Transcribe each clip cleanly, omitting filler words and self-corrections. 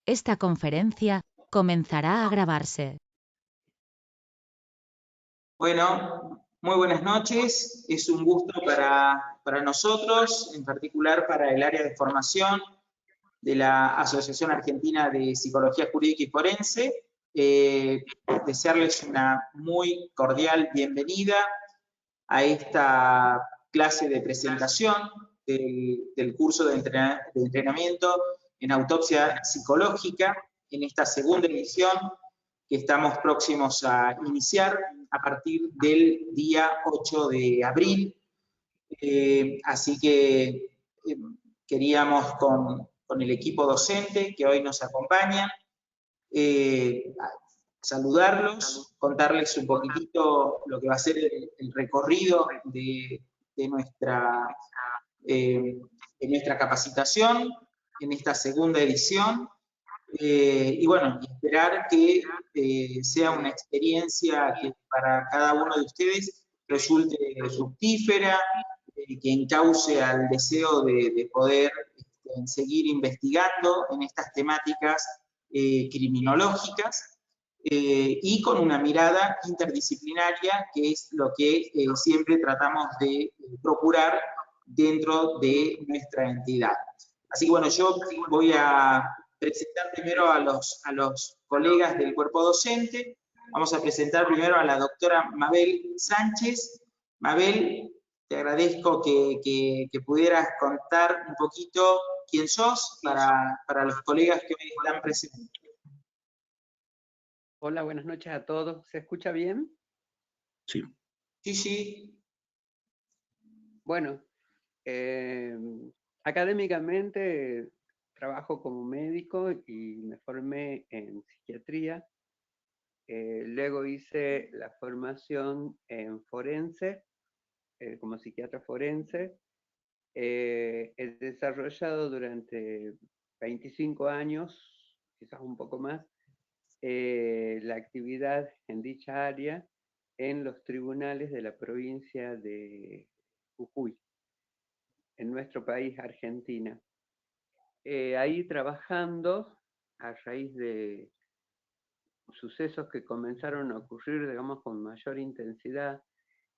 Esta conferencia comenzará a grabarse. Bueno, muy buenas noches. Es un gusto para nosotros, en particular para el área de formación de la Asociación Argentina de Psicología Jurídica y Forense, desearles una muy cordial bienvenida a esta clase de presentación del curso de entrenamiento en autopsia psicológica, en esta segunda edición que estamos próximos a iniciar a partir del día 8 de abril. Así que queríamos con el equipo docente que hoy nos acompaña, saludarlos, contarles un poquitito lo que va a ser el recorrido de nuestra capacitación en esta segunda edición. Y bueno, esperar que sea una experiencia que para cada uno de ustedes resulte fructífera, que encauce al deseo de poder seguir investigando en estas temáticas criminológicas, y con una mirada interdisciplinaria, que es lo que siempre tratamos de procurar dentro de nuestra entidad. Así que bueno, yo voy a presentar primero a los colegas del cuerpo docente. Vamos a presentar primero a la doctora Mabel Sánchez. Mabel, te agradezco que pudieras contar un poquito quién sos para los colegas que hoy están presentes. Hola, buenas noches a todos. ¿Se escucha bien? Sí. Sí, sí. Bueno, académicamente trabajo como médico y me formé en psiquiatría. Luego hice la formación en forense, como psiquiatra forense. He desarrollado durante 25 años, quizás un poco más, la actividad en dicha área en los tribunales de la provincia de Jujuy, en nuestro país, Argentina. Ahí trabajando a raíz de sucesos que comenzaron a ocurrir, digamos, con mayor intensidad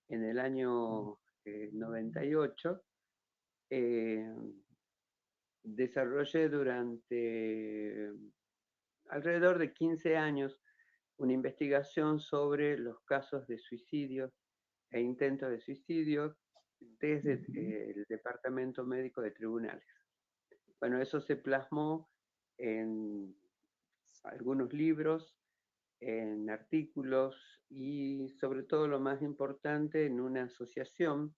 en el año 98, desarrollé durante alrededor de 15 años una investigación sobre los casos de suicidio e intentos de suicidio desde el Departamento Médico de Tribunales. Bueno, eso se plasmó en algunos libros, en artículos y sobre todo lo más importante en una asociación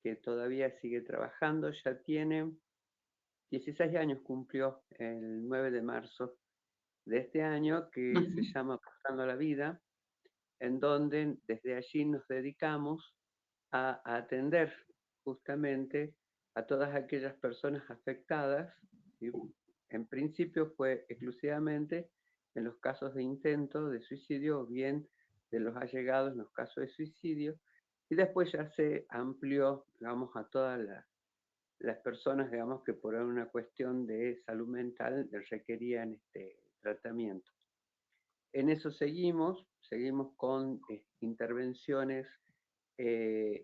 que todavía sigue trabajando, ya tiene 16 años, cumplió el 9 de marzo de este año, que se llama Apostando a la Vida, en donde desde allí nos dedicamos a atender justamente a todas aquellas personas afectadas. ¿Sí? En principio fue exclusivamente en los casos de intento de suicidio o bien de los allegados en los casos de suicidio, y después ya se amplió, digamos, a todas las personas, digamos, que por una cuestión de salud mental requerían este tratamiento. En eso seguimos con intervenciones,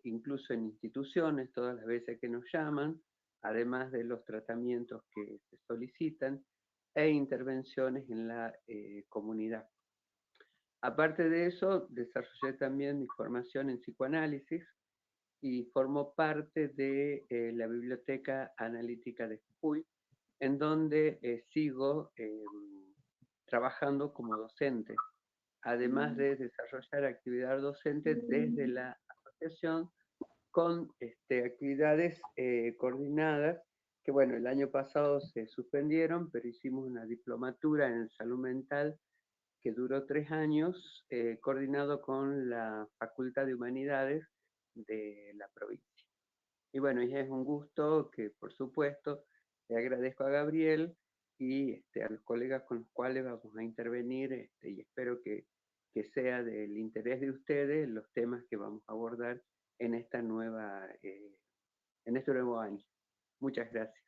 incluso en instituciones, todas las veces que nos llaman, además de los tratamientos que se solicitan, e intervenciones en la comunidad. Aparte de eso, desarrollé también mi formación en psicoanálisis y formo parte de la Biblioteca Analítica de Jujuy, en donde sigo trabajando como docente, además de desarrollar actividad docente desde la asociación con actividades coordinadas, que bueno, el año pasado se suspendieron, pero hicimos una diplomatura en salud mental que duró 3 años, coordinado con la Facultad de Humanidades de la provincia. Y bueno, y es un gusto que, por supuesto, le agradezco a Gabriel y a los colegas con los cuales vamos a intervenir, y espero que sea del interés de ustedes los temas que vamos a abordar en esta en este nuevo año. Muchas gracias.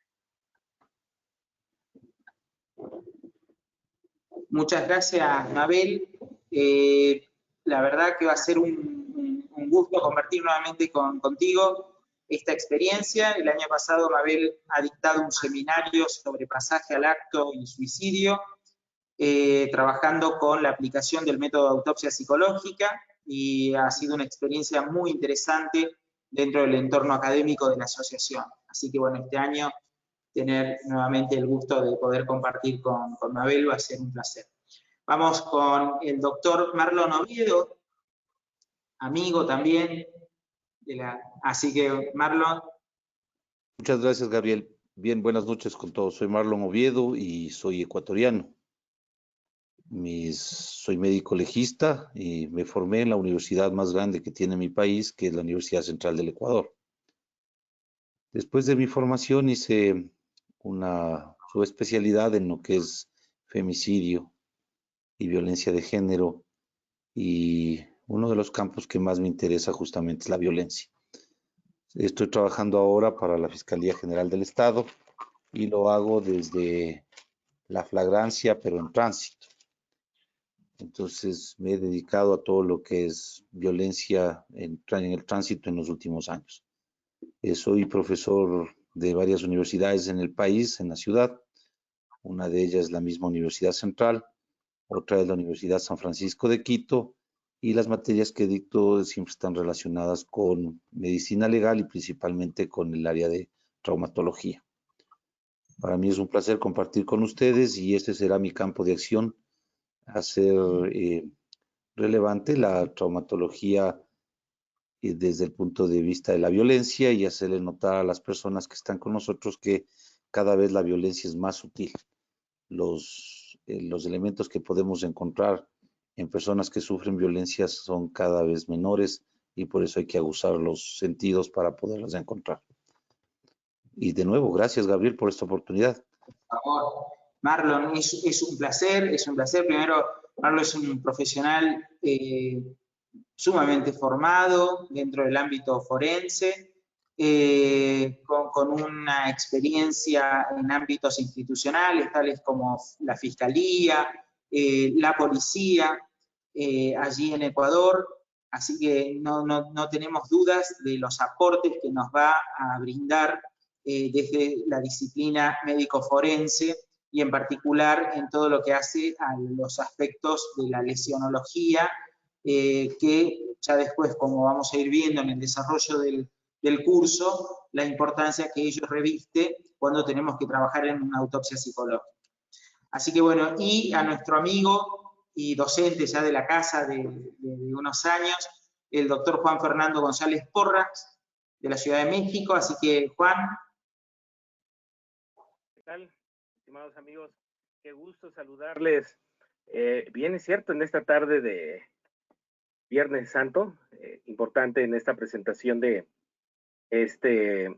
Muchas gracias, Mabel. La verdad que va a ser un gusto compartir nuevamente contigo esta experiencia. El año pasado Mabel ha dictado un seminario sobre pasaje al acto y suicidio, trabajando con la aplicación del método de autopsia psicológica, y ha sido una experiencia muy interesante dentro del entorno académico de la asociación. Así que bueno, este año tener nuevamente el gusto de poder compartir con Mabel va a ser un placer. Vamos con el doctor Marlon Oviedo, amigo también, así que Marlon. Muchas gracias, Gabriel. Bien, buenas noches con todos. Soy Marlon Oviedo y soy ecuatoriano. Soy médico legista y me formé en la universidad más grande que tiene mi país, que es la Universidad Central del Ecuador. Después de mi formación hice una subespecialidad en lo que es femicidio y violencia de género, y uno de los campos que más me interesa justamente es la violencia. Estoy trabajando ahora para la Fiscalía General del Estado y lo hago desde la flagrancia, pero en tránsito. Entonces me he dedicado a todo lo que es violencia en el tránsito en los últimos años. Soy profesor de varias universidades en el país, en la ciudad. Una de ellas es la misma Universidad Central, otra es la Universidad San Francisco de Quito, y las materias que dicto siempre están relacionadas con medicina legal y principalmente con el área de traumatología. Para mí es un placer compartir con ustedes y este será mi campo de acción, hacer relevante la traumatología desde el punto de vista de la violencia y hacerle notar a las personas que están con nosotros que cada vez la violencia es más sutil. Los elementos que podemos encontrar en personas que sufren violencia son cada vez menores y por eso hay que aguzar los sentidos para poderlas encontrar. Y de nuevo, gracias, Gabriel, por esta oportunidad. Por favor, Marlon, es un placer, es un placer. Primero, Marlon es un profesional sumamente formado dentro del ámbito forense, con una experiencia en ámbitos institucionales, tales como la Fiscalía, la Policía, allí en Ecuador. Así que no tenemos dudas de los aportes que nos va a brindar desde la disciplina médico-forense, y en particular en todo lo que hace a los aspectos de la lesionología, que ya después, como vamos a ir viendo en el desarrollo del curso, la importancia que ello reviste cuando tenemos que trabajar en una autopsia psicológica. Así que bueno, y a nuestro amigo y docente ya de la casa de unos años, el doctor Juan Fernando González Porras, de la Ciudad de México. Así que, Juan. ¿Qué tal, estimados amigos? Qué gusto saludarles. Bien, es cierto, en esta tarde de Viernes Santo, importante en esta presentación de este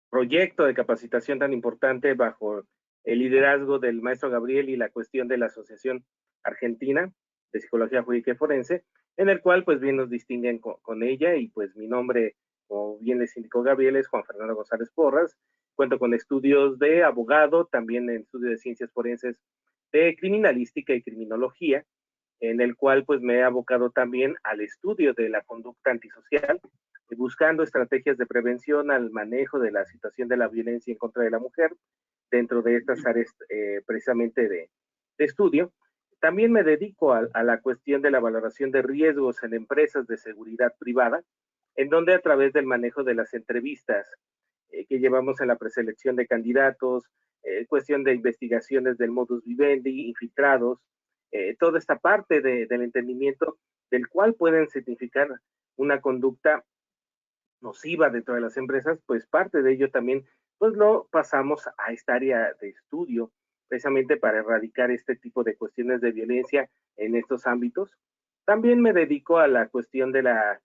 proyecto de capacitación tan importante bajo el liderazgo del maestro Gabriel y la cuestión de la Asociación Argentina de Psicología Jurídica y Forense, en el cual pues bien nos distinguen con ella, y pues mi nombre, como bien les indicó Gabriel, es Juan Fernando González Porras. Cuento con estudios de abogado, también en estudios de ciencias forenses de criminalística y criminología, en el cual pues me he abocado también al estudio de la conducta antisocial, buscando estrategias de prevención al manejo de la situación de la violencia en contra de la mujer dentro de estas áreas precisamente de estudio. También me dedico a la cuestión de la valoración de riesgos en empresas de seguridad privada, en donde a través del manejo de las entrevistas que llevamos en la preselección de candidatos, cuestión de investigaciones del modus vivendi, infiltrados, toda esta parte del entendimiento del cual pueden significar una conducta nociva dentro de las empresas, pues parte de ello también pues lo pasamos a esta área de estudio, precisamente para erradicar este tipo de cuestiones de violencia en estos ámbitos. También me dedico a la cuestión de la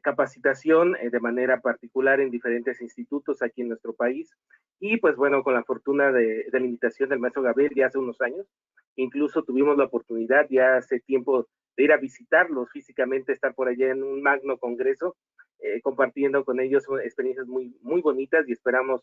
capacitación de manera particular en diferentes institutos aquí en nuestro país, y pues bueno, con la fortuna de la invitación del maestro Gabriel ya hace unos años, incluso tuvimos la oportunidad ya hace tiempo de ir a visitarlos físicamente, estar por allá en un magno congreso, compartiendo con ellos experiencias muy, muy bonitas, y esperamos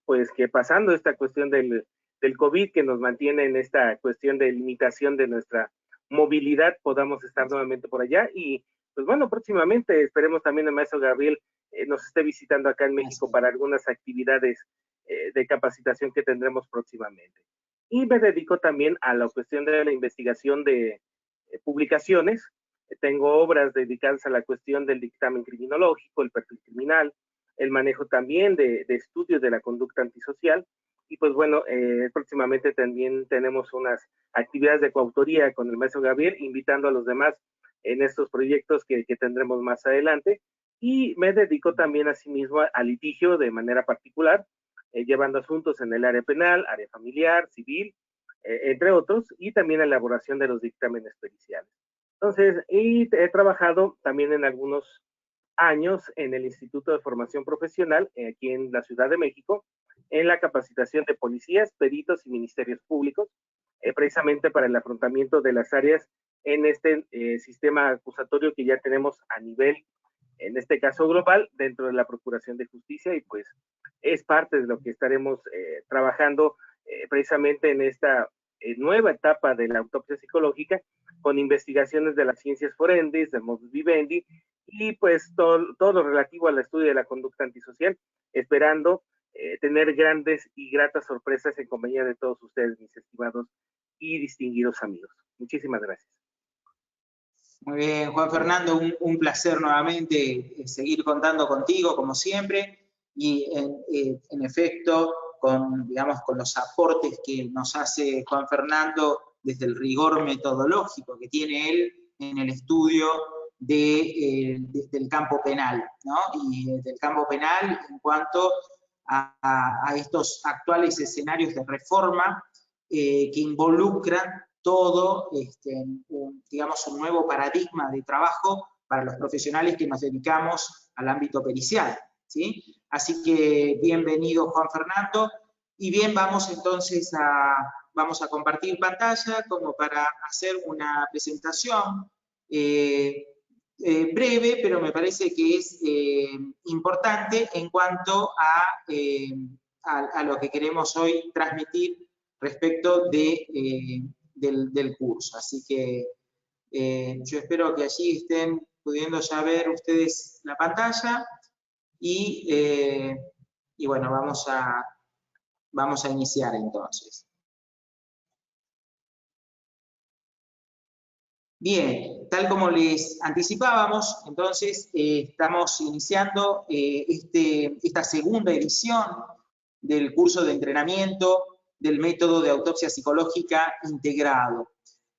pues que pasando esta cuestión del del COVID, que nos mantiene en esta cuestión de limitación de nuestra movilidad, podamos estar nuevamente por allá. Y pues bueno, próximamente esperemos también el maestro Gabriel nos esté visitando acá en México para algunas actividades de capacitación que tendremos próximamente. Y me dedico también a la cuestión de la investigación de publicaciones. Tengo obras dedicadas a la cuestión del dictamen criminológico, el perfil criminal, el manejo también de estudios de la conducta antisocial. Y pues bueno, próximamente también tenemos unas actividades de coautoría con el maestro Gabriel, invitando a los demás en estos proyectos que tendremos más adelante. Y me dedico también asimismo al litigio de manera particular, llevando asuntos en el área penal, área familiar, civil, entre otros, y también la elaboración de los dictámenes periciales. Entonces, y he trabajado también en algunos años en el Instituto de Formación Profesional, aquí en la Ciudad de México, en la capacitación de policías, peritos y ministerios públicos, precisamente para el afrontamiento de las áreas en este sistema acusatorio que ya tenemos a nivel, en este caso global, dentro de la Procuración de Justicia, y pues es parte de lo que estaremos trabajando precisamente en esta nueva etapa de la autopsia psicológica, con investigaciones de las ciencias forenses, del modus vivendi, y pues todo lo relativo al estudio de la conducta antisocial, esperando tener grandes y gratas sorpresas en compañía de todos ustedes, mis estimados y distinguidos amigos. Muchísimas gracias. Muy bien, Juan Fernando, un placer nuevamente seguir contando contigo, como siempre, y en efecto, digamos, con los aportes que nos hace Juan Fernando desde el rigor metodológico que tiene él en el estudio del campo penal, ¿no? Y del campo penal en cuanto a estos actuales escenarios de reforma que involucran todo, digamos, un nuevo paradigma de trabajo para los profesionales que nos dedicamos al ámbito pericial, ¿sí? Así que bienvenido, Juan Fernando, y bien, vamos entonces vamos a compartir pantalla como para hacer una presentación breve, pero me parece que es importante en cuanto a lo que queremos hoy transmitir respecto del curso. Así que yo espero que allí estén pudiendo ya ver ustedes la pantalla y bueno, vamos a iniciar entonces. Bien, tal como les anticipábamos, entonces estamos iniciando esta segunda edición del curso de entrenamiento del método de autopsia psicológica integrado.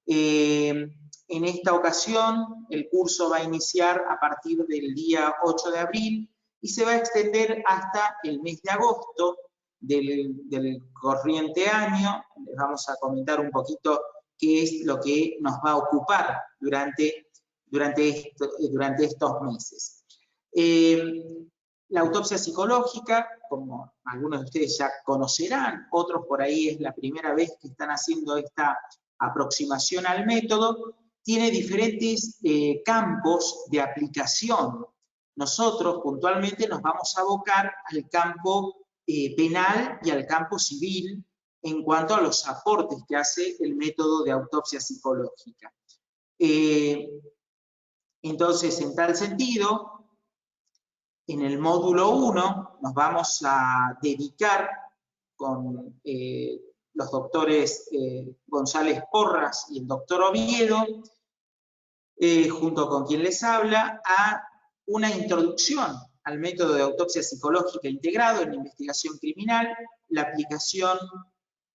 En esta ocasión, el curso va a iniciar a partir del día 8 de abril y se va a extender hasta el mes de agosto del corriente año. Les vamos a comentar un poquito qué es lo que nos va a ocupar durante estos meses. La autopsia psicológica, como algunos de ustedes ya conocerán, otros por ahí es la primera vez que están haciendo esta aproximación al método, tiene diferentes campos de aplicación. Nosotros puntualmente nos vamos a abocar al campo penal y al campo civil en cuanto a los aportes que hace el método de autopsia psicológica. Entonces, en tal sentido, en el módulo 1 nos vamos a dedicar con los doctores González Porras y el doctor Oviedo, junto con quien les habla, a una introducción al método de autopsia psicológica integrado en investigación criminal, la aplicación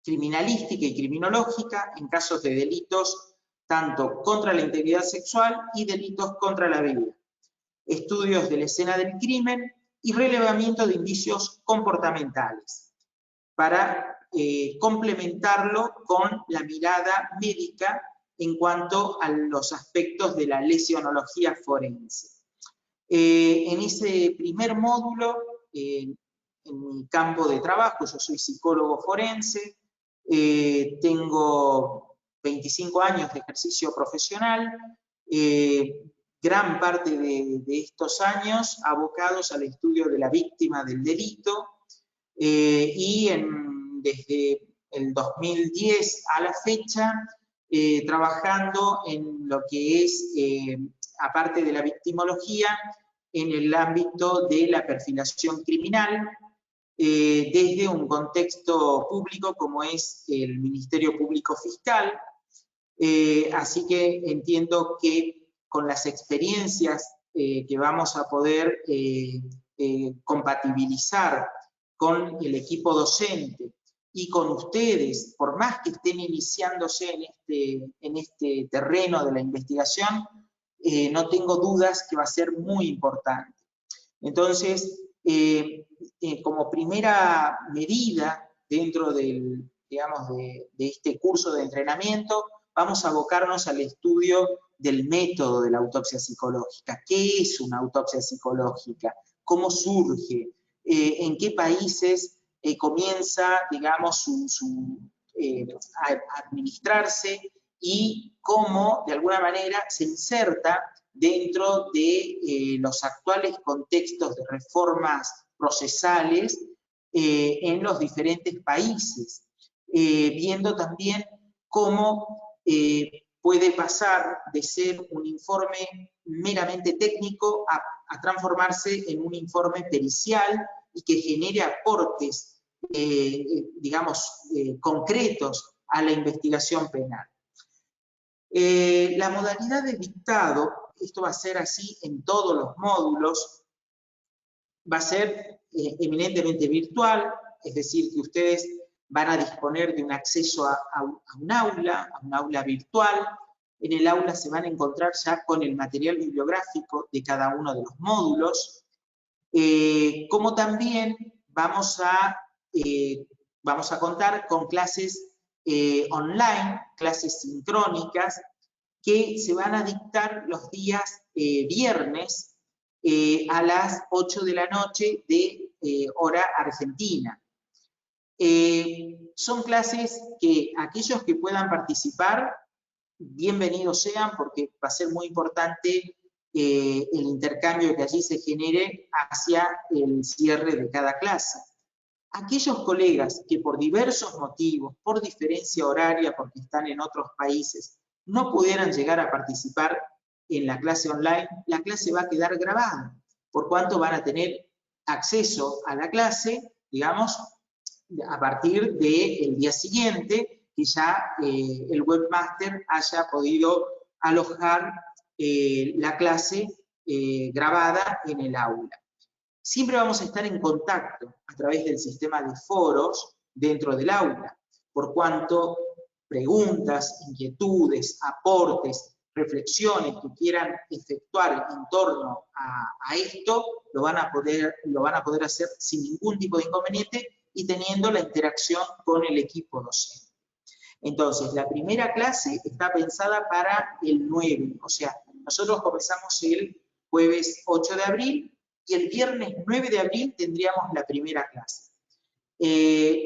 criminalística y criminológica en casos de delitos tanto contra la integridad sexual y delitos contra la vida, estudios de la escena del crimen y relevamiento de indicios comportamentales, para complementarlo con la mirada médica en cuanto a los aspectos de la lesionología forense. En ese primer módulo, en mi campo de trabajo, yo soy psicólogo forense, tengo 25 años de ejercicio profesional, gran parte de estos años abocados al estudio de la víctima del delito y desde el 2010 a la fecha, trabajando en lo que es, aparte de la victimología, en el ámbito de la perfilación criminal, desde un contexto público como es el Ministerio Público Fiscal. Así que entiendo que con las experiencias que vamos a poder compatibilizar con el equipo docente y con ustedes, por más que estén iniciándose en este terreno de la investigación, no tengo dudas que va a ser muy importante. Entonces, como primera medida dentro del, digamos, de este curso de entrenamiento, vamos a abocarnos al estudio del método de la autopsia psicológica. ¿Qué es una autopsia psicológica? ¿Cómo surge? ¿En qué países comienza, digamos, a administrarse? Y cómo, de alguna manera, se inserta dentro de los actuales contextos de reformas procesales en los diferentes países, viendo también cómo puede pasar de ser un informe meramente técnico a transformarse en un informe pericial y que genere aportes, digamos, concretos a la investigación penal. La modalidad de dictado, esto va a ser así en todos los módulos, va a ser eminentemente virtual, es decir, que ustedes van a disponer de un acceso a un aula virtual. En el aula se van a encontrar ya con el material bibliográfico de cada uno de los módulos, como también vamos a contar con clases online, clases sincrónicas, que se van a dictar los días viernes a las 8 de la noche de hora argentina. Son clases que aquellos que puedan participar, bienvenidos sean, porque va a ser muy importante el intercambio que allí se genere hacia el cierre de cada clase. Aquellos colegas que por diversos motivos, por diferencia horaria, porque están en otros países, no pudieran llegar a participar en la clase online, la clase va a quedar grabada, por cuanto van a tener acceso a la clase, digamos, a partir del día siguiente, que ya el webmaster haya podido alojar la clase grabada en el aula. Siempre vamos a estar en contacto a través del sistema de foros dentro del aula, por cuanto preguntas, inquietudes, aportes, reflexiones que quieran efectuar en torno a esto, lo van a poder hacer sin ningún tipo de inconveniente y teniendo la interacción con el equipo docente. Entonces, la primera clase está pensada para el 9, o sea, nosotros comenzamos el jueves 8 de abril y el viernes 9 de abril tendríamos la primera clase.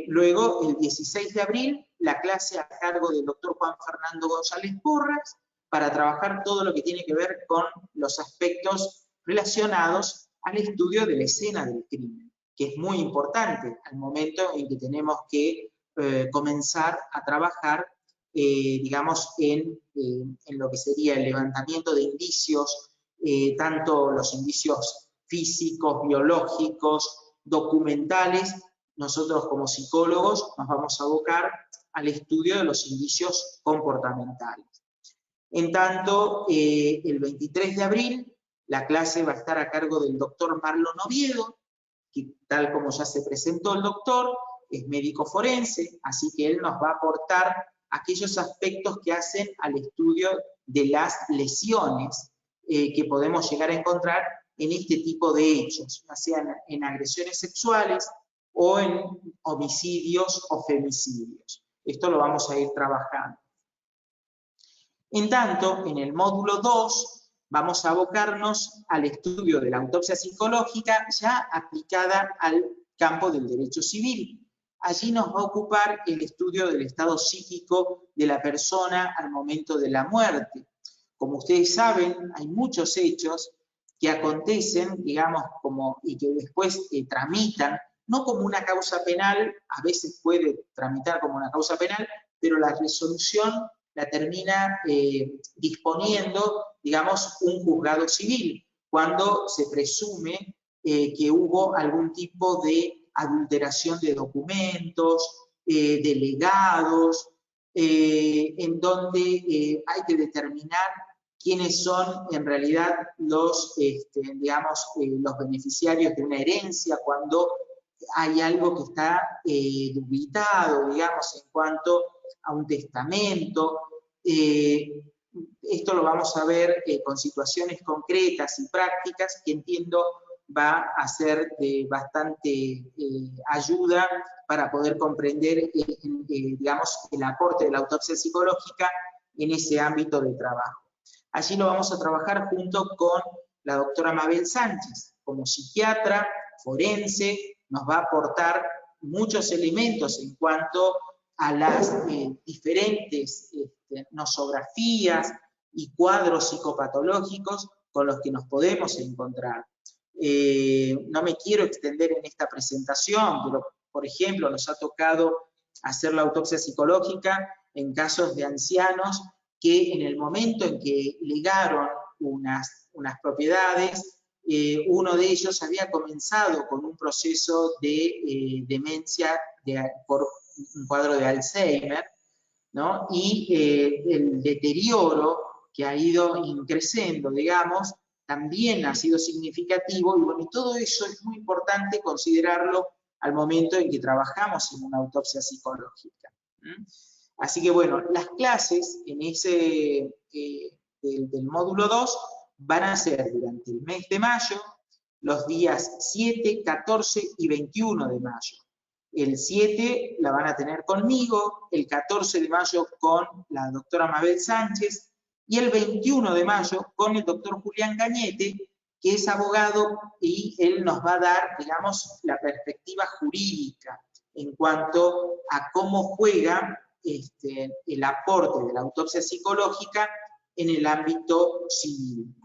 Luego, el 16 de abril, la clase a cargo del doctor Juan Fernando González Porras, para trabajar todo lo que tiene que ver con los aspectos relacionados al estudio de la escena del crimen, que es muy importante al momento en que tenemos que comenzar a trabajar, digamos, en lo que sería el levantamiento de indicios, tanto los indicios físicos, biológicos, documentales. Nosotros como psicólogos nos vamos a abocar al estudio de los indicios comportamentales. En tanto, el 23 de abril, la clase va a estar a cargo del doctor Marlon Oviedo, que tal como ya se presentó el doctor, es médico forense, así que él nos va a aportar aquellos aspectos que hacen al estudio de las lesiones que podemos llegar a encontrar en este tipo de hechos, ya sean en agresiones sexuales o en homicidios o femicidios. Esto lo vamos a ir trabajando. En tanto, en el módulo 2 vamos a abocarnos al estudio de la autopsia psicológica ya aplicada al campo del derecho civil. Allí nos va a ocupar el estudio del estado psíquico de la persona al momento de la muerte. Como ustedes saben, hay muchos hechos que acontecen, digamos, y que después tramitan no como una causa penal, a veces puede tramitar como una causa penal, pero la resolución la termina disponiendo, digamos, un juzgado civil, cuando se presume que hubo algún tipo de adulteración de documentos, de legados, en donde hay que determinar quiénes son en realidad los, digamos, los beneficiarios de una herencia, cuando hay algo que está dubitado, digamos, en cuanto a un testamento. Esto lo vamos a ver con situaciones concretas y prácticas que entiendo va a ser de bastante ayuda para poder comprender, digamos, el aporte de la autopsia psicológica en ese ámbito de trabajo. Allí lo vamos a trabajar junto con la doctora Mabel Sánchez, como psiquiatra forense, nos va a aportar muchos elementos en cuanto a las diferentes nosografías y cuadros psicopatológicos con los que nos podemos encontrar. No me quiero extender en esta presentación, pero por ejemplo nos ha tocado hacer la autopsia psicológica en casos de ancianos que en el momento en que legaron unas propiedades, uno de ellos había comenzado con un proceso de demencia por un cuadro de Alzheimer, ¿no? Y el deterioro que ha ido increciendo, digamos, también ha sido significativo, y bueno, y todo eso es muy importante considerarlo al momento en que trabajamos en una autopsia psicológica. Así que bueno, las clases en ese, del módulo 2 van a ser durante el mes de mayo, los días 7, 14 y 21 de mayo. El 7 la van a tener conmigo, el 14 de mayo con la doctora Mabel Sánchez, y el 21 de mayo con el doctor Julián Gañete, que es abogado, y él nos va a dar, digamos, la perspectiva jurídica en cuanto a cómo juega el aporte de la autopsia psicológica en el ámbito civil.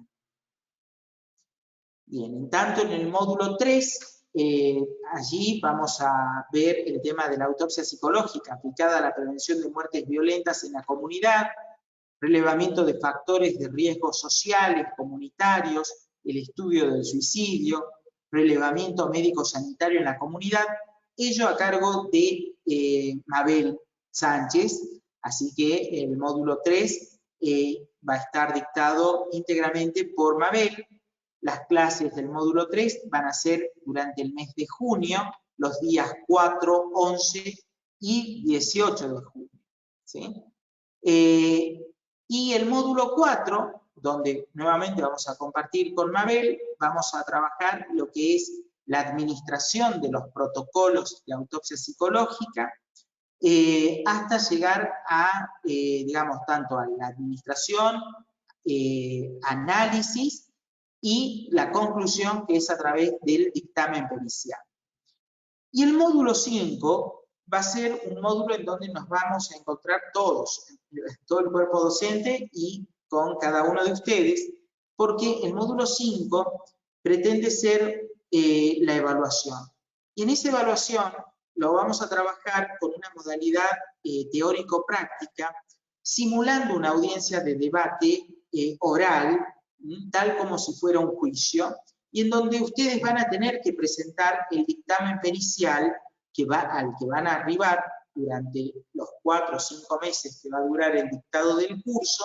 Bien, en tanto en el módulo 3, allí vamos a ver el tema de la autopsia psicológica aplicada a la prevención de muertes violentas en la comunidad, relevamiento de factores de riesgo sociales, comunitarios, el estudio del suicidio, relevamiento médico-sanitario en la comunidad, ello a cargo de Mabel Sánchez, así que el módulo 3 va a estar dictado íntegramente por Mabel. Las clases del módulo 3 van a ser durante el mes de junio, los días 4, 11 y 18 de junio, ¿sí? Y el módulo 4, donde nuevamente vamos a compartir con Mabel, vamos a trabajar lo que es la administración de los protocolos de autopsia psicológica, hasta llegar a, digamos, tanto a la administración, análisis y la conclusión, que es a través del dictamen pericial. Y el módulo 5 va a ser un módulo en donde nos vamos a encontrar todos, todo el cuerpo docente y con cada uno de ustedes, porque el módulo 5 pretende ser la evaluación. Y en esa evaluación lo vamos a trabajar con una modalidad teórico-práctica, simulando una audiencia de debate oral, tal como si fuera un juicio, y en donde ustedes van a tener que presentar el dictamen pericial al que van a arribar durante los 4 o 5 meses que va a durar el dictado del curso,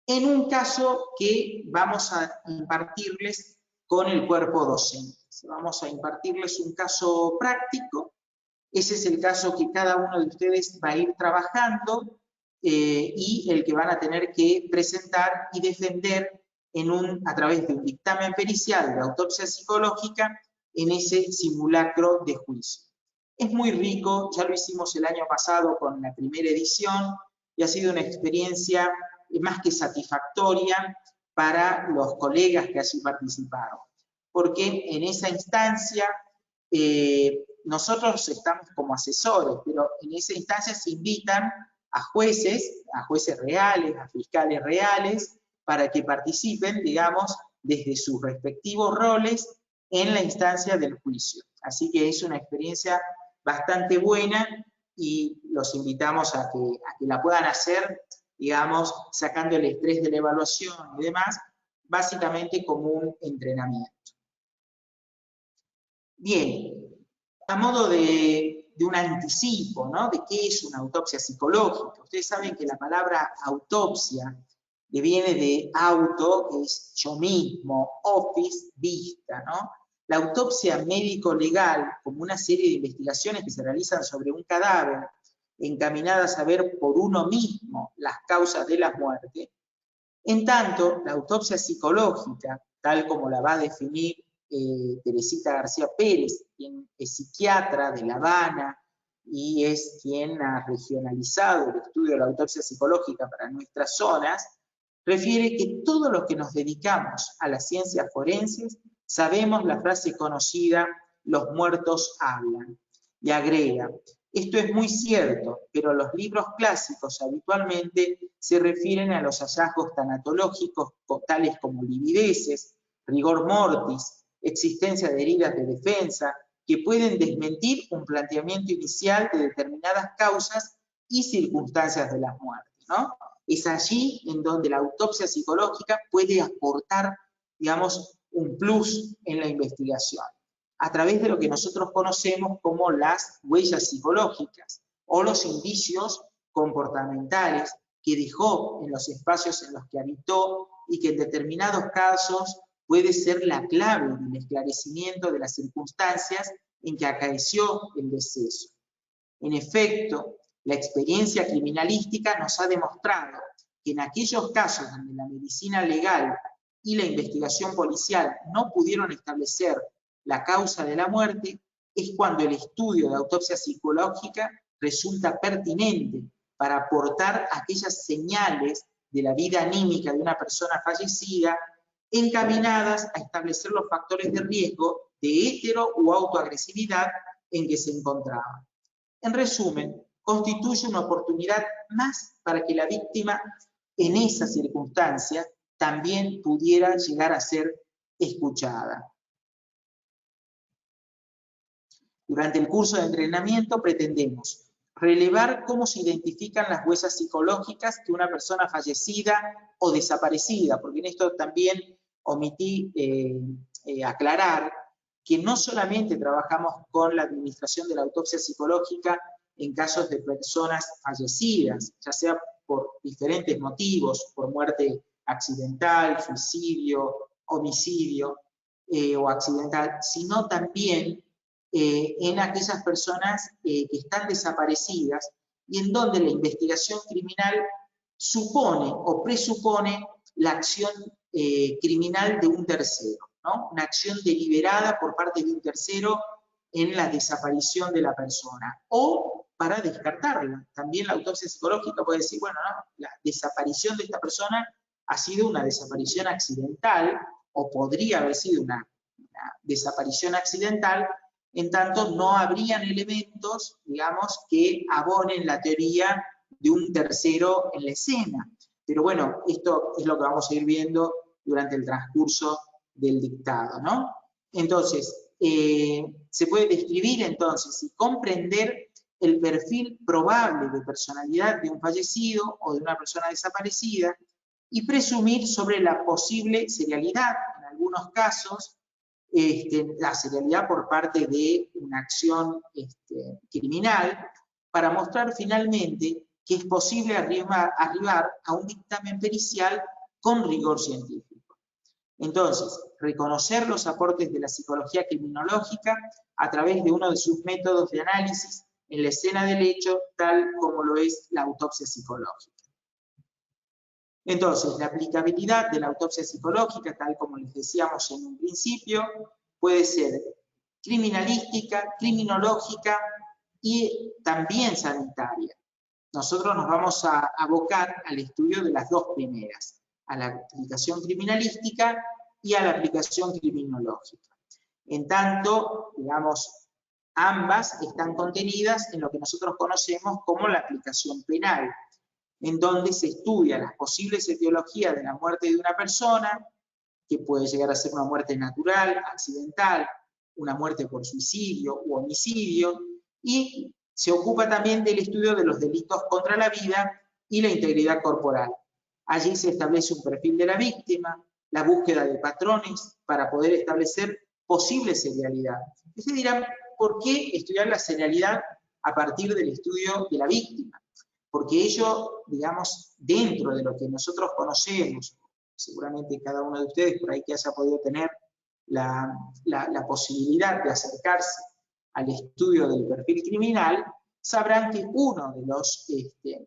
en un caso que vamos a impartirles con el cuerpo docente. Vamos a impartirles un caso práctico. Ese es el caso que cada uno de ustedes va a ir trabajando y el que van a tener que presentar y defender a través de un dictamen pericial de autopsia psicológica en ese simulacro de juicio. Es muy rico, ya lo hicimos el año pasado con la primera edición y ha sido una experiencia más que satisfactoria para los colegas que allí participaron. Porque en esa instancia nosotros estamos como asesores, pero en esa instancia se invitan a jueces reales, a fiscales reales, para que participen, digamos, desde sus respectivos roles en la instancia del juicio. Así que es una experiencia bastante buena y los invitamos a que la puedan hacer, digamos, sacando el estrés de la evaluación y demás, básicamente como un entrenamiento. Bien, a modo de un anticipo, ¿no?, de qué es una autopsia psicológica. Ustedes saben que la palabra autopsia viene de auto, que es yo mismo, office, vista, ¿no? La autopsia médico-legal, como una serie de investigaciones que se realizan sobre un cadáver, encaminadas a ver por uno mismo las causas de la muerte. En tanto, la autopsia psicológica, tal como la va a definir Teresita García Pérez, quien es psiquiatra de La Habana y es quien ha regionalizado el estudio de la autopsia psicológica para nuestras zonas, refiere que todos los que nos dedicamos a las ciencias forenses sabemos la frase conocida, los muertos hablan, y agrega, esto es muy cierto, pero los libros clásicos habitualmente se refieren a los hallazgos tanatológicos tales como livideces, rigor mortis, existencia de heridas de defensa, que pueden desmentir un planteamiento inicial de determinadas causas y circunstancias de las muertes, ¿no? Es allí en donde la autopsia psicológica puede aportar, digamos, un plus en la investigación, a través de lo que nosotros conocemos como las huellas psicológicas o los indicios comportamentales que dejó en los espacios en los que habitó y que en determinados casos puede ser la clave del esclarecimiento de las circunstancias en que acaeció el deceso. En efecto, la experiencia criminalística nos ha demostrado que en aquellos casos donde la medicina legal y la investigación policial no pudieron establecer la causa de la muerte, es cuando el estudio de autopsia psicológica resulta pertinente para aportar aquellas señales de la vida anímica de una persona fallecida encaminadas a establecer los factores de riesgo de hetero o autoagresividad en que se encontraba. En resumen, constituye una oportunidad más para que la víctima en esa circunstancia también pudiera llegar a ser escuchada. Durante el curso de entrenamiento pretendemos relevar cómo se identifican las huellas psicológicas de una persona fallecida o desaparecida, porque en esto también omití aclarar que no solamente trabajamos con la administración de la autopsia psicológica en casos de personas fallecidas, ya sea por diferentes motivos, por muerte accidental, suicidio, homicidio o accidental, sino también en aquellas personas que están desaparecidas y en donde la investigación criminal supone o presupone la acción criminal de un tercero, ¿no? Una acción deliberada por parte de un tercero en la desaparición de la persona o para descartarla. También la autopsia psicológica puede decir, bueno, no, la desaparición de esta persona ha sido una desaparición accidental o podría haber sido una desaparición accidental, en tanto no habrían elementos, digamos, que abonen la teoría de un tercero en la escena. Pero bueno, esto es lo que vamos a ir viendo durante el transcurso del dictado, ¿no? Entonces, se puede describir entonces y comprender el perfil probable de personalidad de un fallecido o de una persona desaparecida y presumir sobre la posible serialidad, en algunos casos, la serialidad por parte de una acción criminal, para mostrar finalmente que es posible arribar a un dictamen pericial con rigor científico. Entonces, reconocer los aportes de la psicología criminológica a través de uno de sus métodos de análisis en la escena del hecho, tal como lo es la autopsia psicológica. Entonces, la aplicabilidad de la autopsia psicológica, tal como les decíamos en un principio, puede ser criminalística, criminológica y también sanitaria. Nosotros nos vamos a abocar al estudio de las dos primeras, a la aplicación criminalística y a la aplicación criminológica. En tanto, digamos, ambas están contenidas en lo que nosotros conocemos como la aplicación penal, en donde se estudia las posibles etiologías de la muerte de una persona, que puede llegar a ser una muerte natural, accidental, una muerte por suicidio u homicidio, y se ocupa también del estudio de los delitos contra la vida y la integridad corporal. Allí se establece un perfil de la víctima, la búsqueda de patrones para poder establecer posible serialidad. Ustedes dirán, ¿por qué estudiar la serialidad a partir del estudio de la víctima? Porque ello, digamos, dentro de lo que nosotros conocemos, seguramente cada uno de ustedes por ahí que haya podido tener la posibilidad de acercarse al estudio del perfil criminal, sabrán que uno de los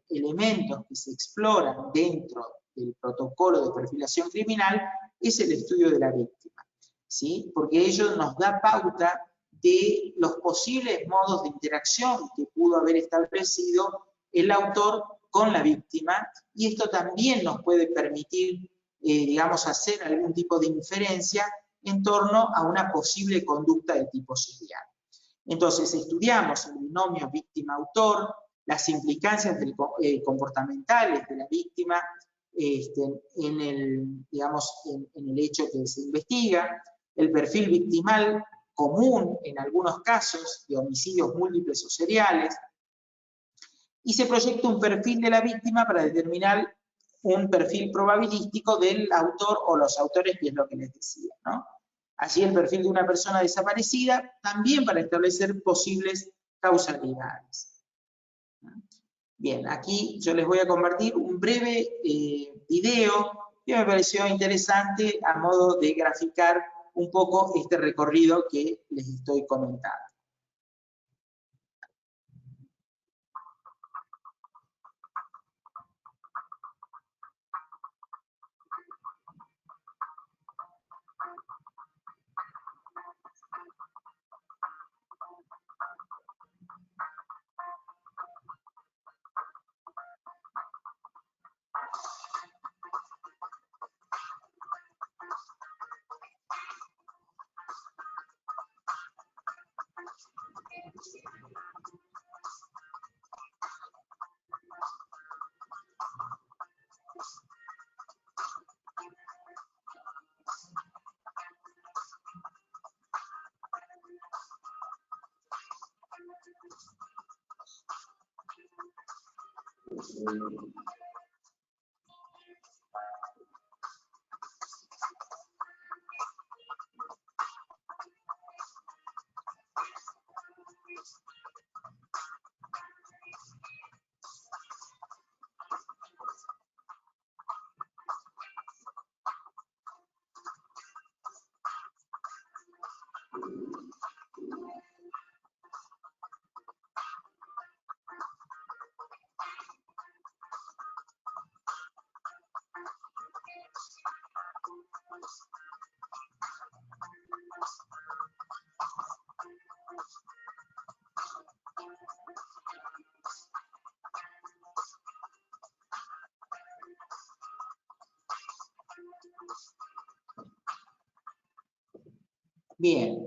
elementos que se exploran dentro del protocolo de perfilación criminal es el estudio de la víctima, ¿sí? Porque ello nos da pauta de los posibles modos de interacción que pudo haber establecido el autor con la víctima, y esto también nos puede permitir, digamos, hacer algún tipo de inferencia en torno a una posible conducta de tipo serial. Entonces, estudiamos el binomio víctima-autor, las implicancias comportamentales de la víctima en el hecho que se investiga, el perfil victimal común en algunos casos de homicidios múltiples o seriales, y se proyecta un perfil de la víctima para determinar un perfil probabilístico del autor o los autores, que es lo que les decía, ¿no? Allí el perfil de una persona desaparecida, también para establecer posibles causalidades. Bien, aquí yo les voy a compartir un breve video que me pareció interesante a modo de graficar un poco este recorrido que les estoy comentando. Bien,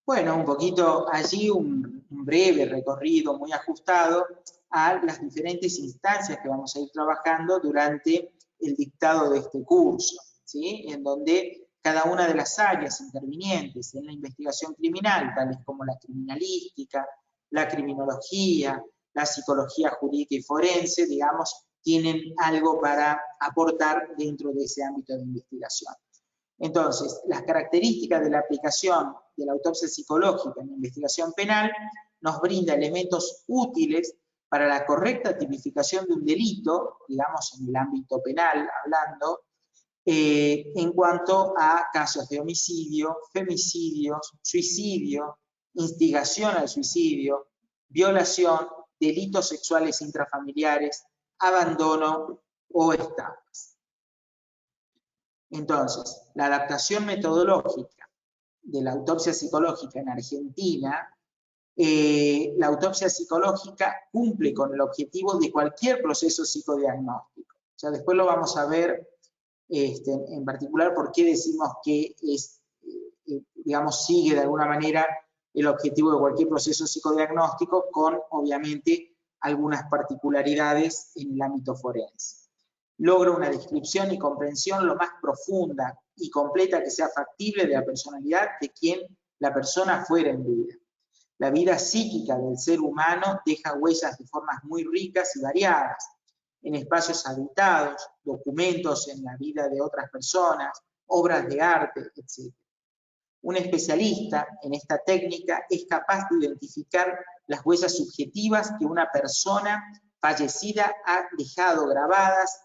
bueno, un poquito allí un breve recorrido muy ajustado a las diferentes instancias que vamos a ir trabajando durante el dictado de este curso, ¿sí? En donde cada una de las áreas intervinientes en la investigación criminal, tales como la criminalística, la criminología, la psicología jurídica y forense, digamos, tienen algo para aportar dentro de ese ámbito de investigación. Entonces, las características de la aplicación de la autopsia psicológica en la investigación penal nos brinda elementos útiles para la correcta tipificación de un delito, digamos en el ámbito penal hablando, en cuanto a casos de homicidio, femicidios, suicidio, instigación al suicidio, violación, delitos sexuales intrafamiliares, abandono o estafas. Entonces, la adaptación metodológica de la autopsia psicológica en Argentina, la autopsia psicológica cumple con el objetivo de cualquier proceso psicodiagnóstico. Ya después lo vamos a ver en particular por qué decimos que es, digamos, sigue de alguna manera el objetivo de cualquier proceso psicodiagnóstico con, obviamente, algunas particularidades en el ámbito forense. Logra una descripción y comprensión lo más profunda y completa que sea factible de la personalidad de quien la persona fuera en vida. La vida psíquica del ser humano deja huellas de formas muy ricas y variadas, en espacios habitados, documentos en la vida de otras personas, obras de arte, etc. Un especialista en esta técnica es capaz de identificar las huellas subjetivas que una persona fallecida ha dejado grabadas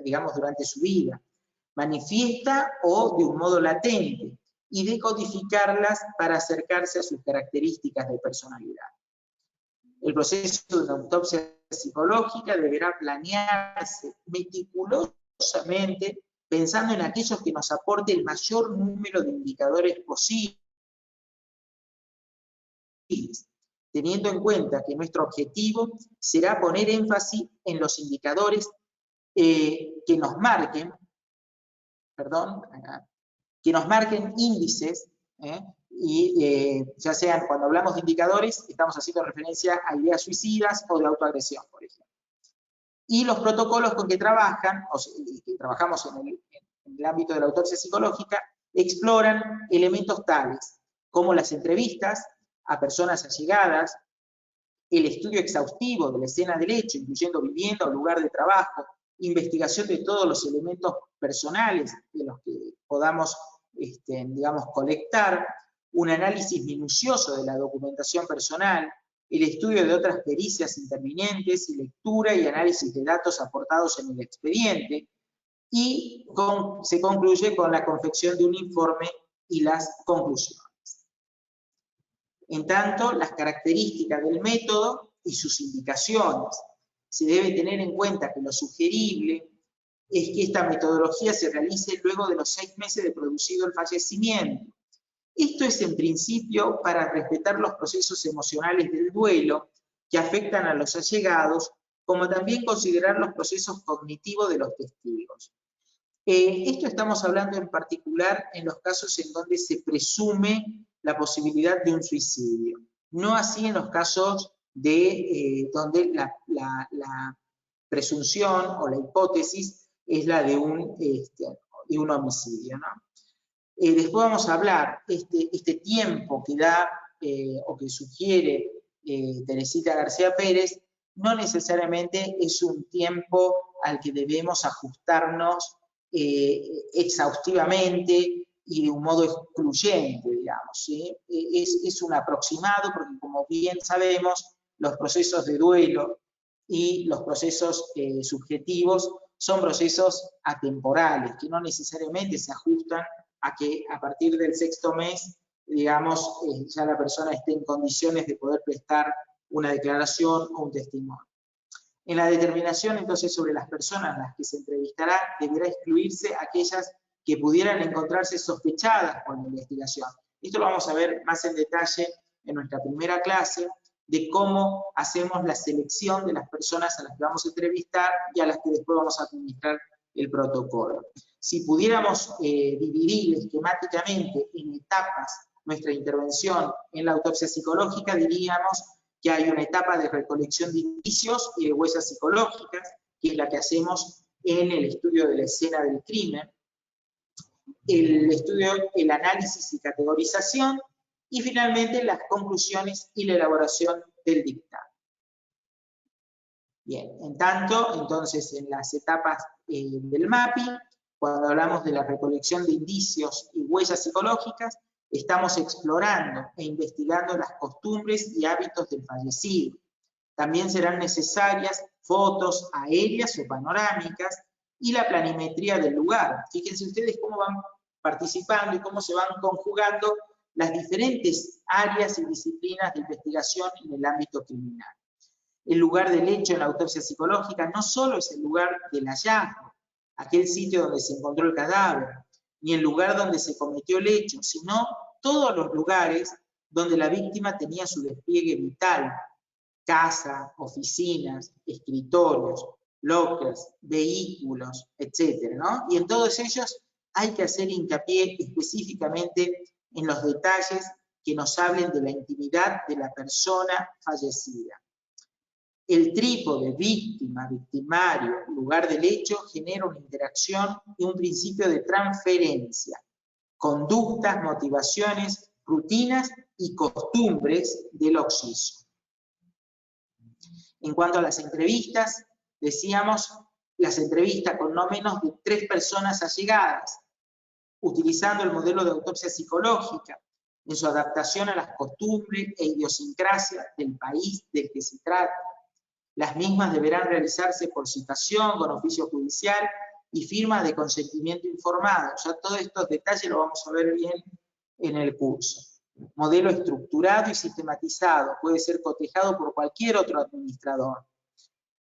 digamos, durante su vida, manifiesta o de un modo latente, y decodificarlas para acercarse a sus características de personalidad. El proceso de una autopsia psicológica deberá planearse meticulosamente, pensando en aquellos que nos aporte el mayor número de indicadores posibles, teniendo en cuenta que nuestro objetivo será poner énfasis en los indicadores que nos marquen índices, ya sean, cuando hablamos de indicadores, estamos haciendo referencia a ideas suicidas o de autoagresión, por ejemplo. Y los protocolos con que trabajan, o sea, que trabajamos en el ámbito de la autopsia psicológica, exploran elementos tales como las entrevistas a personas allegadas, el estudio exhaustivo de la escena del hecho, incluyendo vivienda o lugar de trabajo, investigación de todos los elementos personales de los que podamos, digamos, colectar, un análisis minucioso de la documentación personal, el estudio de otras pericias intervinientes y lectura y análisis de datos aportados en el expediente, y se concluye con la confección de un informe y las conclusiones. En tanto, las características del método y sus indicaciones. Se debe tener en cuenta que lo sugerible es que esta metodología se realice luego de los 6 meses de producido el fallecimiento. Esto es en principio para respetar los procesos emocionales del duelo que afectan a los allegados, como también considerar los procesos cognitivos de los testigos. Esto estamos hablando en particular en los casos en donde se presume la posibilidad de un suicidio. No así en los casos donde la presunción o la hipótesis es la de un homicidio, ¿no? Después vamos a hablar, este tiempo que da o que sugiere Teresita García Pérez, no necesariamente es un tiempo al que debemos ajustarnos exhaustivamente y de un modo excluyente, digamos, ¿sí? Es un aproximado, porque como bien sabemos, los procesos de duelo y los procesos subjetivos son procesos atemporales, que no necesariamente se ajustan a que a partir del 6º mes, digamos, ya la persona esté en condiciones de poder prestar una declaración o un testimonio. En la determinación, entonces, sobre las personas a las que se entrevistará, deberá excluirse aquellas que pudieran encontrarse sospechadas por la investigación. Esto lo vamos a ver más en detalle en nuestra primera clase, de cómo hacemos la selección de las personas a las que vamos a entrevistar y a las que después vamos a administrar el protocolo. Si pudiéramos dividir esquemáticamente en etapas nuestra intervención en la autopsia psicológica, diríamos que hay una etapa de recolección de indicios y de huellas psicológicas, que es la que hacemos en el estudio de la escena del crimen, el análisis y categorización, y finalmente las conclusiones y la elaboración del dictamen. Bien, en tanto, entonces, en las etapas del mapping, cuando hablamos de la recolección de indicios y huellas psicológicas, estamos explorando e investigando las costumbres y hábitos del fallecido. También serán necesarias fotos aéreas o panorámicas y la planimetría del lugar. Fíjense ustedes cómo van participando y cómo se van conjugando las diferentes áreas y disciplinas de investigación en el ámbito criminal. El lugar del hecho en la autopsia psicológica no solo es el lugar del hallazgo, aquel sitio donde se encontró el cadáver, ni el lugar donde se cometió el hecho, sino todos los lugares donde la víctima tenía su despliegue vital: casa, oficinas, escritorios, lockers, vehículos, etc., ¿no? Y en todos ellos hay que hacer hincapié específicamente en los detalles que nos hablen de la intimidad de la persona fallecida. El trípode víctima, victimario, lugar del hecho genera una interacción y un principio de transferencia, conductas, motivaciones, rutinas y costumbres del occiso. En cuanto a las entrevistas, decíamos las entrevistas con no menos de 3 personas allegadas, utilizando el modelo de autopsia psicológica en su adaptación a las costumbres e idiosincrasias del país del que se trata. Las mismas deberán realizarse por citación, con oficio judicial y firma de consentimiento informado. Ya todos estos detalles los vamos a ver bien en el curso. Modelo estructurado y sistematizado, puede ser cotejado por cualquier otro administrador.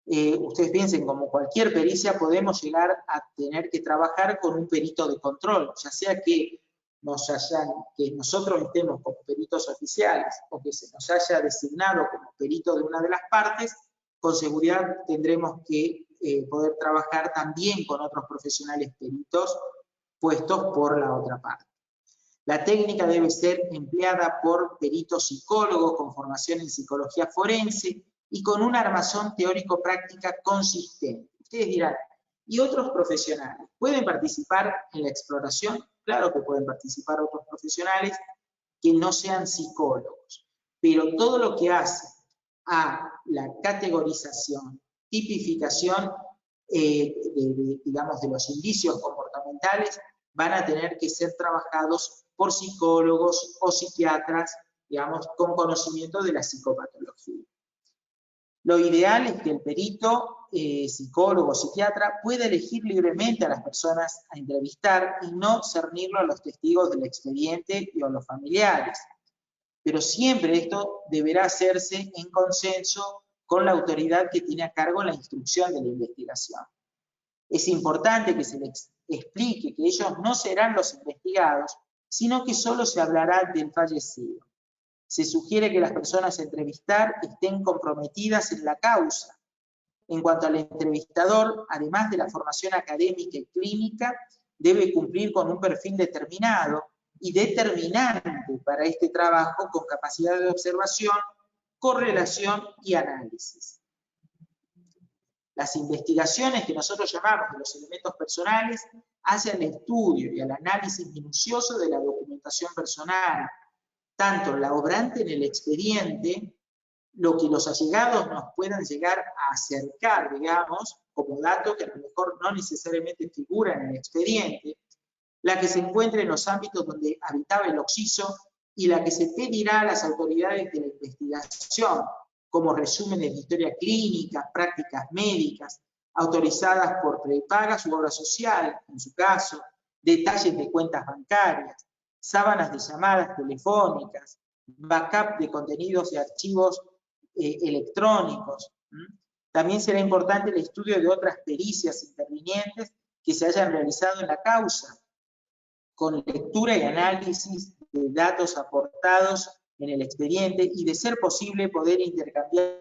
Ustedes piensen, como cualquier pericia, podemos llegar a tener que trabajar con un perito de control, ya sea que nosotros estemos como peritos oficiales o que se nos haya designado como perito de una de las partes. Con seguridad tendremos que poder trabajar también con otros profesionales peritos puestos por la otra parte. La técnica debe ser empleada por peritos psicólogos con formación en psicología forense y con una armazón teórico-práctica consistente. Ustedes dirán, ¿y otros profesionales pueden participar en la exploración? Claro que pueden participar otros profesionales que no sean psicólogos, pero todo lo que hace a la categorización, tipificación, digamos, de los indicios comportamentales, van a tener que ser trabajados por psicólogos o psiquiatras, digamos, con conocimiento de la psicopatología. Lo ideal es que el perito, psicólogo o psiquiatra, pueda elegir libremente a las personas a entrevistar y no cernirlo a los testigos del expediente y a los familiares. Pero siempre esto deberá hacerse en consenso con la autoridad que tiene a cargo la instrucción de la investigación. Es importante que se les explique que ellos no serán los investigados, sino que solo se hablará del fallecido. Se sugiere que las personas a entrevistar estén comprometidas en la causa. En cuanto al entrevistador, además de la formación académica y clínica, debe cumplir con un perfil determinado y determinante para este trabajo con capacidad de observación, correlación y análisis. Las investigaciones que nosotros llamamos de los elementos personales hacen el estudio y el análisis minucioso de la documentación personal, tanto la obrante en el expediente, lo que los allegados nos puedan llegar a acercar, digamos, como dato que a lo mejor no necesariamente figura en el expediente, la que se encuentra en los ámbitos donde habitaba el occiso y la que se pedirá a las autoridades de la investigación, como resúmenes de historia clínica, prácticas médicas, autorizadas por prepagas u obra social, en su caso, detalles de cuentas bancarias, sábanas de llamadas telefónicas, backup de contenidos y archivos electrónicos. También será importante el estudio de otras pericias intervinientes que se hayan realizado en la causa, con lectura y análisis de datos aportados en el expediente y, de ser posible, poder intercambiar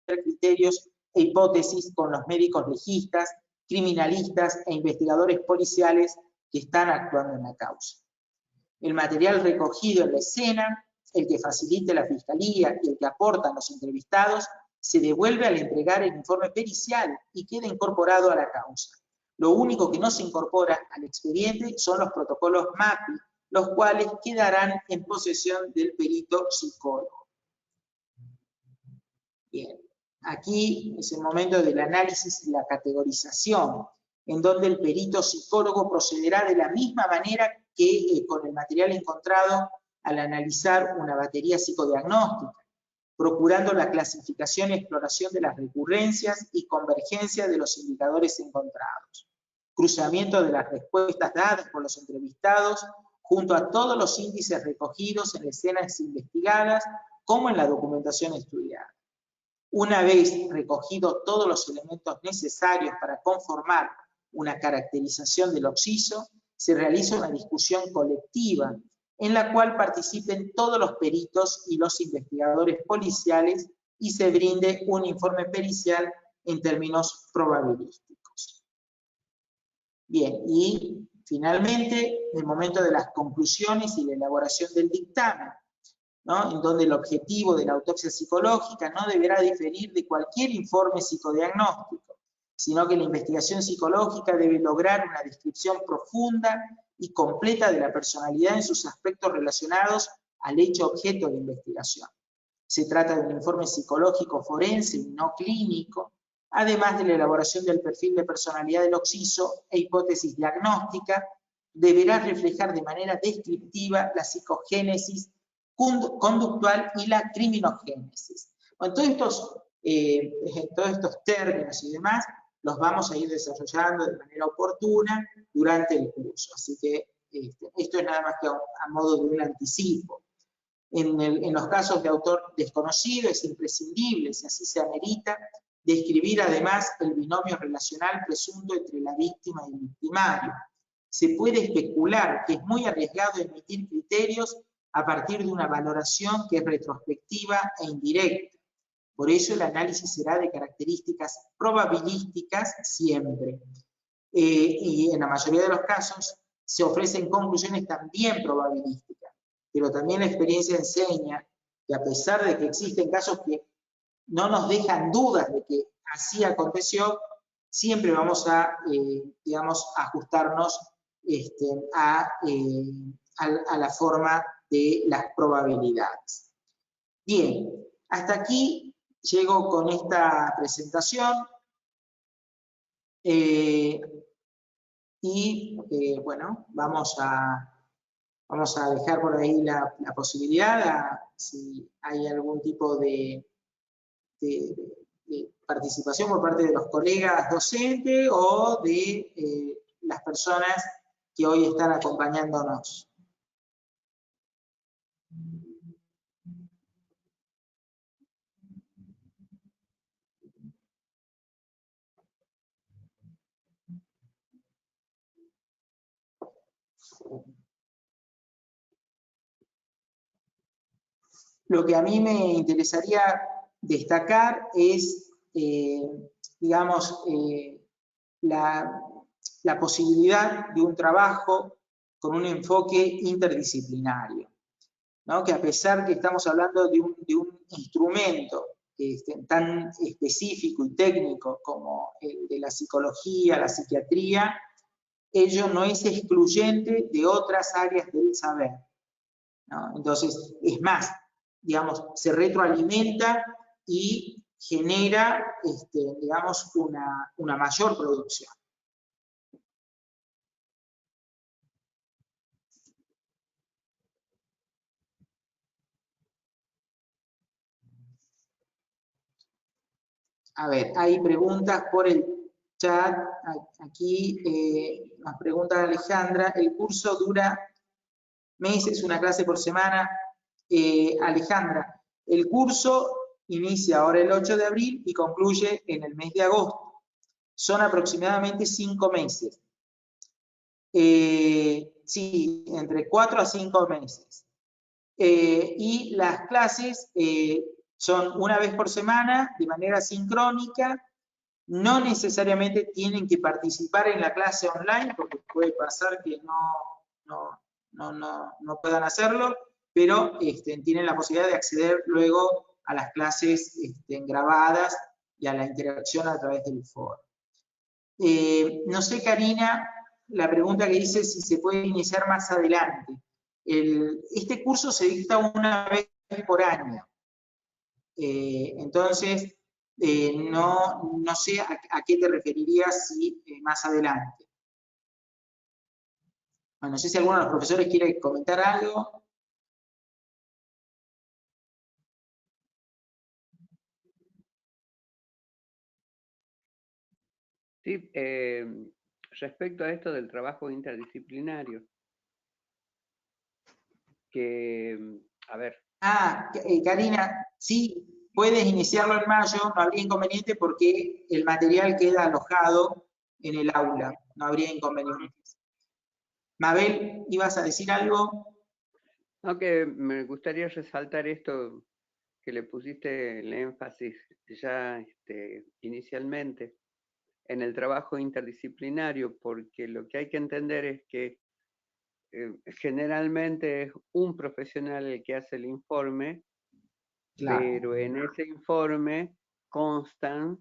criterios e hipótesis con los médicos legistas, criminalistas e investigadores policiales que están actuando en la causa. El material recogido en la escena, el que facilite la fiscalía y el que aportan los entrevistados, se devuelve al entregar el informe pericial y queda incorporado a la causa. Lo único que no se incorpora al expediente son los protocolos MAPI, los cuales quedarán en posesión del perito psicólogo. Bien, aquí es el momento del análisis y la categorización, en donde el perito psicólogo procederá de la misma manera que con el material encontrado al analizar una batería psicodiagnóstica, procurando la clasificación y exploración de las recurrencias y convergencia de los indicadores encontrados, cruzamiento de las respuestas dadas por los entrevistados junto a todos los índices recogidos en escenas investigadas como en la documentación estudiada. Una vez recogidos todos los elementos necesarios para conformar una caracterización del occiso, se realiza una discusión colectiva en la cual participen todos los peritos y los investigadores policiales y se brinde un informe pericial en términos probabilísticos. Bien, y finalmente, el momento de las conclusiones y la elaboración del dictamen. ¿no? En donde el objetivo de la autopsia psicológica no deberá diferir de cualquier informe psicodiagnóstico, sino que la investigación psicológica debe lograr una descripción profunda y completa de la personalidad en sus aspectos relacionados al hecho objeto de investigación. Se trata de un informe psicológico forense y no clínico, además de la elaboración del perfil de personalidad del occiso e hipótesis diagnóstica, deberá reflejar de manera descriptiva la psicogénesis conductual y la criminogénesis. Bueno, todos estos términos y demás los vamos a ir desarrollando de manera oportuna durante el curso. Así que esto es nada más que a modo de un anticipo. En los casos de autor desconocido es imprescindible, si así se amerita, describir además el binomio relacional presunto entre la víctima y el victimario. Se puede especular que es muy arriesgado emitir criterios a partir de una valoración que es retrospectiva e indirecta. Por ello el análisis será de características probabilísticas siempre. Y en la mayoría de los casos se ofrecen conclusiones también probabilísticas. Pero también la experiencia enseña que a pesar de que existen casos que no nos dejan dudas de que así aconteció, siempre vamos a, digamos, ajustarnos a la forma de las probabilidades. Bien, hasta aquí llego con esta presentación. Bueno, vamos a dejar por ahí la posibilidad, si hay algún tipo de participación por parte de los colegas docentes o de las personas que hoy están acompañándonos. Lo que a mí me interesaría destacar es, digamos, la posibilidad de un trabajo con un enfoque interdisciplinario, ¿no? Que a pesar que estamos hablando de un instrumento tan específico y técnico como el de la psicología, la psiquiatría, ello no es excluyente de otras áreas del saber, ¿no? Entonces, es más, digamos, se retroalimenta y genera, digamos, una mayor producción. A ver, hay preguntas por el chat. Aquí nos pregunta Alejandra, ¿el curso dura meses, una clase por semana? Alejandra, el curso inicia ahora el 8 de abril y concluye en el mes de agosto. Son aproximadamente 5 meses. Sí, entre 4 a 5 meses. Y las clases son una vez por semana, de manera sincrónica. No necesariamente tienen que participar en la clase online, porque puede pasar que no puedan hacerlo, pero tienen la posibilidad de acceder luego a las clases grabadas y a la interacción a través del foro. No sé, Karina, la pregunta que dice si se puede iniciar más adelante. Este curso se dicta una vez por año. Entonces, no sé a qué te referirías si más adelante. Bueno, no sé si alguno de los profesores quiere comentar algo. Sí, respecto a esto del trabajo interdisciplinario, que, a ver. Karina, sí, puedes iniciarlo en mayo, no habría inconveniente porque el material queda alojado en el aula, no habría inconvenientes. Mabel, ¿ibas a decir algo? Aunque me gustaría resaltar esto que le pusiste el énfasis ya inicialmente en el trabajo interdisciplinario, porque lo que hay que entender es que generalmente es un profesional el que hace el informe, Claro. pero en ese informe constan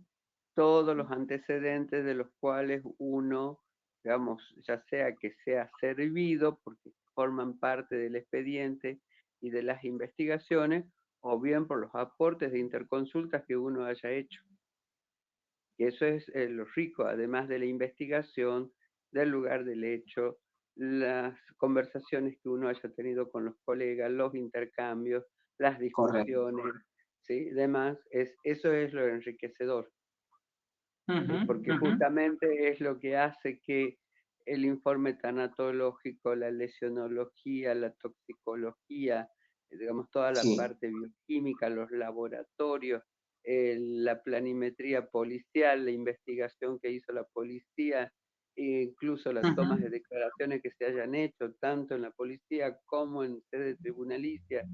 todos los antecedentes de los cuales uno, digamos, ya sea que sea servido, porque forman parte del expediente y de las investigaciones, o bien por los aportes de interconsultas que uno haya hecho. Y eso es lo rico, además de la investigación, del lugar del hecho, las conversaciones que uno haya tenido con los colegas, los intercambios, las discusiones, ¿sí? Demás, eso es lo enriquecedor. Porque justamente es lo que hace que el informe tanatológico, la lesionología, la toxicología, digamos, toda la parte bioquímica, los laboratorios, la planimetría policial, la investigación que hizo la policía, e incluso las tomas de declaraciones que se hayan hecho, tanto en la policía como en sede tribunalicia.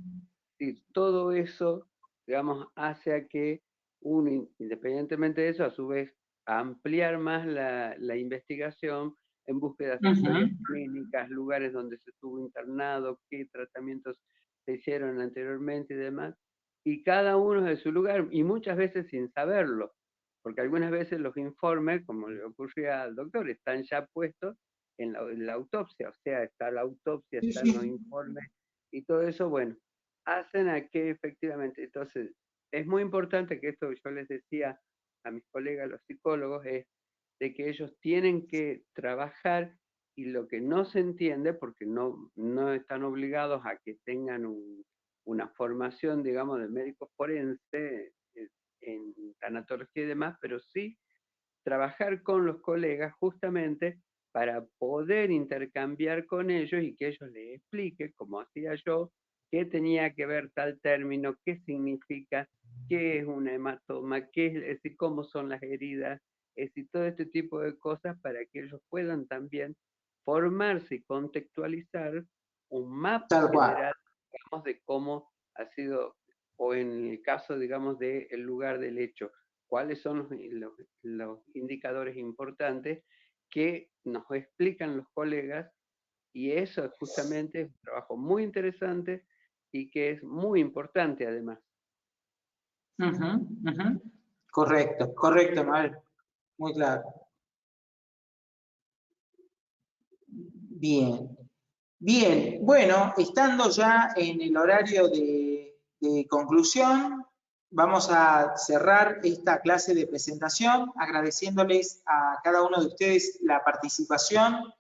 Sí, todo eso, digamos, hace a que uno, independientemente de eso, a su vez, ampliar más la investigación en búsqueda de historias clínicas, lugares donde se estuvo internado, qué tratamientos se hicieron anteriormente y demás, y cada uno de su lugar, y muchas veces sin saberlo, porque algunas veces los informes, como le ocurría al doctor, están ya puestos en la autopsia, o sea, está la autopsia, están los informes, y todo eso, bueno, hacen a que efectivamente, entonces, es muy importante que esto yo les decía a mis colegas, los psicólogos, es de que ellos tienen que trabajar y lo que no se entiende, porque no están obligados a que tengan una formación, digamos, de médicos forense en tanatología y demás, pero sí trabajar con los colegas justamente para poder intercambiar con ellos y que ellos les expliquen, como hacía yo, qué tenía que ver tal término, qué significa, qué es una hematoma, es decir, cómo son las heridas, es decir, todo este tipo de cosas para que ellos puedan también formarse y contextualizar un mapa general, digamos, de cómo ha sido, o en el caso, digamos, del lugar del hecho, cuáles son los indicadores importantes que nos explican los colegas, y eso justamente es un trabajo muy interesante y que es muy importante además. Correcto, correcto, Manuel. Muy claro. Bien. Bien, bueno, estando ya en el horario de conclusión, vamos a cerrar esta clase de presentación agradeciéndoles a cada uno de ustedes la participación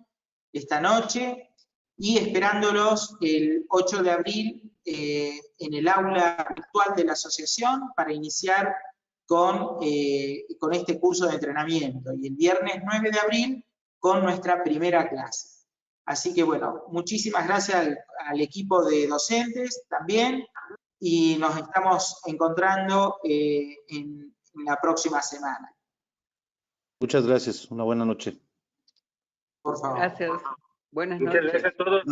esta noche y esperándolos el 8 de abril en el aula virtual de la asociación para iniciar con este curso de entrenamiento y el viernes 9 de abril con nuestra primera clase. Así que bueno, muchísimas gracias al equipo de docentes también y nos estamos encontrando en la próxima semana. Muchas gracias, una buena noche. Por favor. Gracias, buenas Muchas noches. gracias a todos.